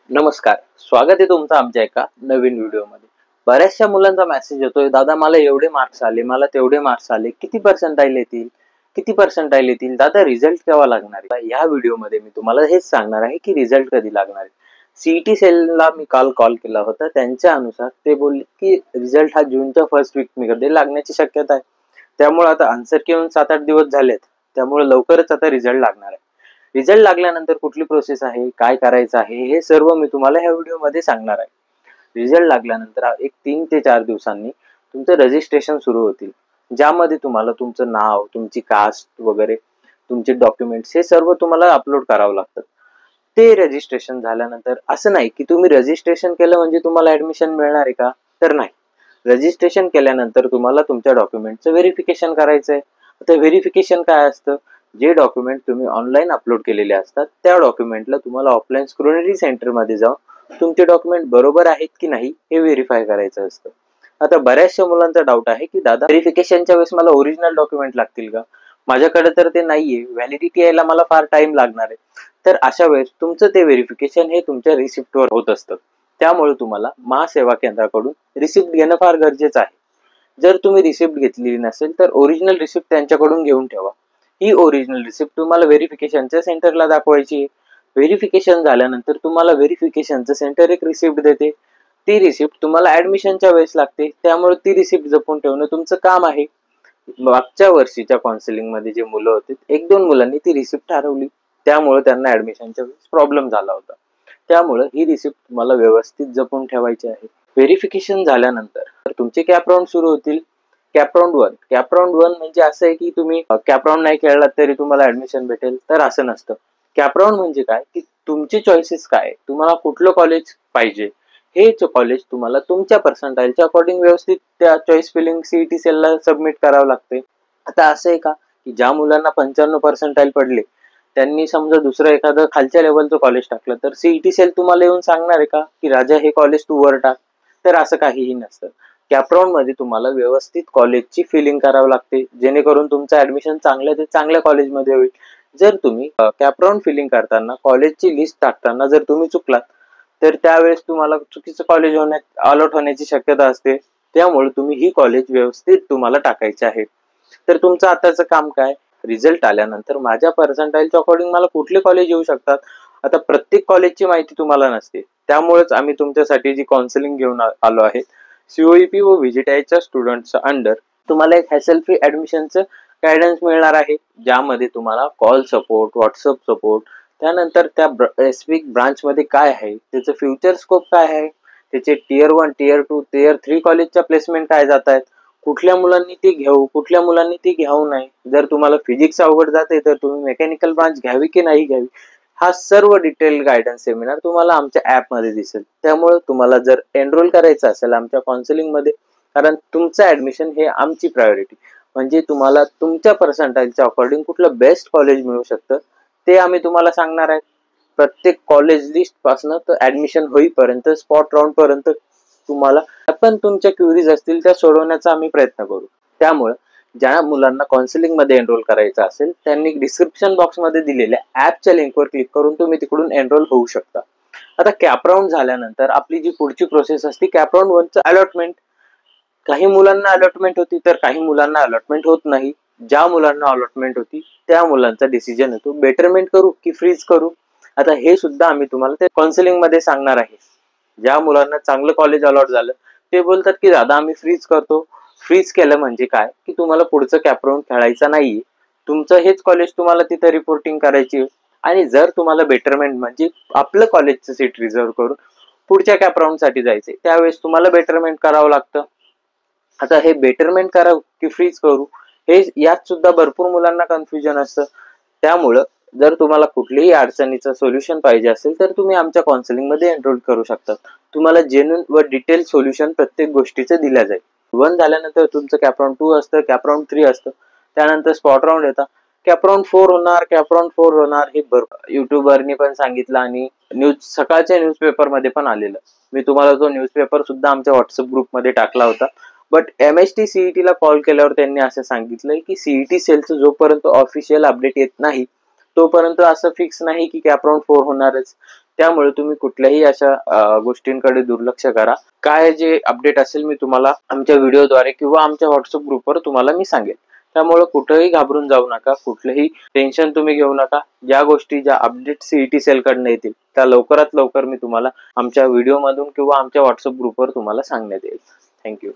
नमस्कार, स्वागत आहे तुमचं आमच्या एका नवीन व्हिडिओमध्ये. बऱ्याचशा मुलांचा मेसेज येतोय, दादा मला एवढे मार्क्स आले, मला तेवढे मार्क्स आले, किती पर्सेंटाईल येतील, किती पर्सेंटाईल येतील, दादा रिझल्ट केव्हा लागणार आहे? या व्हिडिओमध्ये मी तुम्हाला हेच सांगणार आहे की रिझल्ट कधी लागणार आहे. सीईटी सेलला मी काल कॉल केला होता, त्यांच्या अनुसार ते बोलले की रिझल्ट हा जूनच्या फर्स्ट वीक मध्ये लागण्याची शक्यता आहे. त्यामुळे आता आन्सर येऊन 7-8 दिवस झालेत, त्यामुळे लवकरच आता रिझल्ट लागणार आहे. रिझल्ट लागल्यानंतर कुठली प्रोसेस आहे, काय करायचं आहे, हे सर्व मी तुम्हाला ह्या व्हिडिओमध्ये सांगणार आहे. रिझल्ट लागल्यानंतर एक 3 ते 4 दिवसांनी तुमचं रजिस्ट्रेशन सुरू होतील, ज्यामध्ये तुम्हाला तुमचं नाव, तुमची कास्ट वगैरे, तुमचे डॉक्युमेंट्स हे सर्व तुम्हाला अपलोड करावं लागतं. ते रजिस्ट्रेशन झाल्यानंतर असं नाही की तुम्ही रजिस्ट्रेशन केलं म्हणजे तुम्हाला ऍडमिशन मिळणार आहे का, तर नाही. रजिस्ट्रेशन केल्यानंतर तुम्हाला तुमच्या डॉक्युमेंटचं व्हेरिफिकेशन करायचं आहे. आता व्हेरिफिकेशन काय असतं, जे डॉक्युमेंट तुम्ही ऑनलाईन अपलोड केलेले असतात त्या डॉक्युमेंटला तुम्हाला ऑफलाईन स्क्रुटनी सेंटरमध्ये जाऊन तुमचे डॉक्युमेंट बरोबर आहेत की नाही हे व्हेरीफाय करायचं असतं. आता बऱ्याचशा मुलांचा डाऊट आहे की दादा व्हेरिफिकेशनच्या वेळेस मला ओरिजिनल डॉक्युमेंट लागतील का, माझ्याकडे तर ते नाहीये, व्हॅलिडिटी यायला मला फार टाइम लागणार आहे. तर अशा वेळेस तुमचं ते व्हेरिफिकेशन हे तुमच्या रिसिप्टवर होत असतं. त्यामुळे तुम्हाला महासेवा केंद्राकडून रिसिप्ट घेणं फार गरजेचं आहे. जर तुम्ही रिसिप्ट घेतलेली नसेल तर ओरिजिनल रिसिप्ट त्यांच्याकडून घेऊन ठेवा. ही ओरिजिनल रिसिप्ट तुम्हाला व्हेरिफिकेशनच्या सेंटरला दाखवायची. व्हेरिफिकेशन झाल्यानंतर तुम्हाला व्हेरिफिकेशनचं सेंटर एक रिसिप्ट देते. ती रिसिप्ट तुम्हाला ऍडमिशनच्या वेळेस लागते, त्यामुळे ती रिसिप्ट जपून ठेवणं तुमचं काम आहे. मागच्या वर्षीच्या काउन्सिलिंग मध्ये जे मुलं होते, 1-2 मुलांनी ती रिसिप्ट हरवली, त्यामुळे त्यांना ऍडमिशनच्या वेळेस प्रॉब्लेम झाला होता. त्यामुळे ही रिसिप्ट तुम्हाला व्यवस्थित जपून ठेवायची आहे. व्हेरिफिकेशन झाल्यानंतर तुमचे कॅप राऊंड सुरू होतील. कॅप राऊंड 1 म्हणजे असं आहे की तुम्ही कॅप राऊंड नाही खेळलात तरी तुम्हाला ऍडमिशन भेटेल, तर असं नसतं. कॅप राऊंड म्हणजे काय की तुमचे चॉईसेस काय, तुम्हाला कुठलं कॉलेज पाहिजे, हे कॉलेज तुम्हाला तुमच्या पर्सेंटाईलच्या अकॉर्डिंग व्यवस्थित त्या चॉईस फिलिंग सीईटी सेलला सबमिट करावं लागते. आता असं आहे का की ज्या मुलांना 95 पर्सेंटाईल पडले, त्यांनी समजा दुसरं एखादं खालच्या लेवलचं कॉलेज टाकलं, तर सीईटी सेल तुम्हाला येऊन सांगणार आहे का की राजा हे कॉलेज तू वर टाक? तर असं काहीही नसतं. कॅप राऊंड मध्ये तुम्हाला व्यवस्थित कॉलेजची फिलिंग करावं लागते, जेणेकरून तुमचं ऍडमिशन चांगल्या ते चांगल्या कॉलेजमध्ये होईल. जर तुम्ही कॅप राऊंड फिलिंग करताना कॉलेजची लिस्ट टाकताना जर तुम्ही चुकलात, तर त्यावेळेस तुम्हाला चुकीचं कॉलेज अलॉट होण्याची शक्यता असते. त्यामुळे तुम्ही ही कॉलेज व्यवस्थित तुम्हाला टाकायचे आहे. तर तुमचं आताचं काम काय, रिझल्ट आल्यानंतर माझ्या पर्सेंटाईलच्या अकॉर्डिंग मला कुठले कॉलेज येऊ शकतात. आता प्रत्येक कॉलेजची माहिती तुम्हाला नसते, त्यामुळेच आम्ही तुमच्यासाठी जी काउन्सिलिंग घेऊन आलो आहे. सीओईपी व व्हीजीटीआयच्या स्टुडंटच्या अंडर तुम्हाला एक हॅसल फ्री ऍडमिशनचं गायडन्स मिळणार आहे, ज्यामध्ये तुम्हाला कॉल सपोर्ट, व्हॉट्सअप सपोर्ट, त्यानंतर त्या स्पेसिफिक ब्रांच मध्ये काय आहे, त्याचं फ्युचर स्कोप काय आहे, त्याचे टियर 1, टियर 2, टियर 3 कॉलेजच्या प्लेसमेंट काय जात आहेत, कुठल्या मुलांनी ती घेऊ, कुठल्या मुलांनी ती घेऊ नये, जर तुम्हाला फिजिक्स अवघड जाते तर तुम्ही मेकॅनिकल ब्रांच घ्यावी की नाही घ्यावी, हा सर्व डिटेल गायडन्स सेमिनार तुम्हाला आमच्या ऍप मध्ये दिसेल. त्यामुळे तुम्हाला जर एनरोल करायचं असेल आमच्या काउन्सिलिंग मध्ये, कारण तुमचं ऍडमिशन हे आमची प्रायोरिटी, म्हणजे तुम्हाला तुमच्या पर्सेंटाईलच्या अकॉर्डिंग कुठलं बेस्ट कॉलेज मिळू शकतं ते आम्ही तुम्हाला सांगणार आहे. प्रत्येक कॉलेज लिस्ट पासून तर ऍडमिशन होईपर्यंत, स्पॉट राऊंड पर्यंत तुम्हाला आपण तुमच्या क्वेरीज असतील त्या सोडवण्याचा आम्ही प्रयत्न करू. त्यामुळे ज्या मुलांना काउन्सिलिंग मध्ये एनरोल करायचं असेल त्यांनी डिस्क्रिप्शन बॉक्स मध्ये दिलेल्या ऍपच्या लिंकवर क्लिक करून तुम्ही तिकडून एनरोल होऊ शकता. आता कॅप राऊंड झाल्यानंतर आपली जी पुढची प्रोसेस असते, कॅप राऊंड 1चं अलॉटमेंट. काही मुलांना अलॉटमेंट होती तर काही मुलांना अलॉटमेंट होत नाही. ज्या मुलांना अलॉटमेंट होती त्या मुलांचा डिसिजन येतो, बेटरमेंट करू की फ्रीज करू. आता हे सुद्धा आम्ही तुम्हाला ते काउन्सिलिंग मध्ये सांगणार आहे. ज्या मुलांना चांगलं कॉलेज अलॉट झालं ते बोलतात की दादा आम्ही फ्रीज करतो. फ्रीज केलं म्हणजे काय की तुम्हाला पुढचं कॅप राऊंड खेळायचं नाहीये, तुमचं हेच कॉलेज तुम्हाला तिथे रिपोर्टिंग करायची. आणि जर तुम्हाला बेटरमेंट म्हणजे आपलं कॉलेजचं सीट रिझर्व करून पुढच्या कॅप राऊंड साठी जायचे, त्यावेळेस तुम्हाला बेटरमेंट करावं लागतं. आता हे बेटरमेंट करा की फ्रीज करू, हे यात सुद्धा भरपूर मुलांना कन्फ्युजन असतं. त्यामुळं जर तुम्हाला कुठल्याही अडचणीचं सोल्युशन पाहिजे असेल तर तुम्ही आमच्या काउन्सिलिंग मध्ये एनरोल करू शकता. तुम्हाला जेन्युइन व डिटेल सोल्युशन प्रत्येक गोष्टीचं दिलं जाईल. 1 झाल्यानंतर तुमचं कॅप राऊंड 2 असतं, कॅप राऊंड 3 असतं, त्यानंतर स्पॉट राऊंड येतात, कॅप राऊंड 4 होणार, कॅप राऊंड 4 होणार. हे युट्यूबरनी पण सांगितलं आणि सकाळच्या न्यूजपेपर मध्ये पण आलेलं. मी तुम्हाला तो न्यूजपेपर सुद्धा आमच्या व्हॉट्सअप ग्रुपमध्ये टाकला होता. बट MHT CET ला कॉल केल्यावर त्यांनी असं सांगितलंय की सीईटी सेलचं जोपर्यंत ऑफिशियल अपडेट येत नाही तोपर्यंत असं फिक्स नाही की कॅप राऊंड 4 होणारच. त्यामुळे तुम्ही कुठल्याही अशा गोष्टींकडे दुर्लक्ष करा. काय जे अपडेट असेल मी तुम्हाला आमच्या व्हिडिओद्वारे किंवा आमच्या व्हॉट्सअप ग्रुपवर तुम्हाला मी सांगेन. त्यामुळे कुठेही घाबरून जाऊ नका, कुठलेही टेन्शन तुम्ही घेऊ नका. ज्या अपडेट सीईटी सेल कडनं येतील त्या लवकरात लवकर मी तुम्हाला आमच्या व्हिडिओमधून किंवा आमच्या व्हॉट्सअप ग्रुपवर तुम्हाला सांगण्यात येईल. थँक्यू.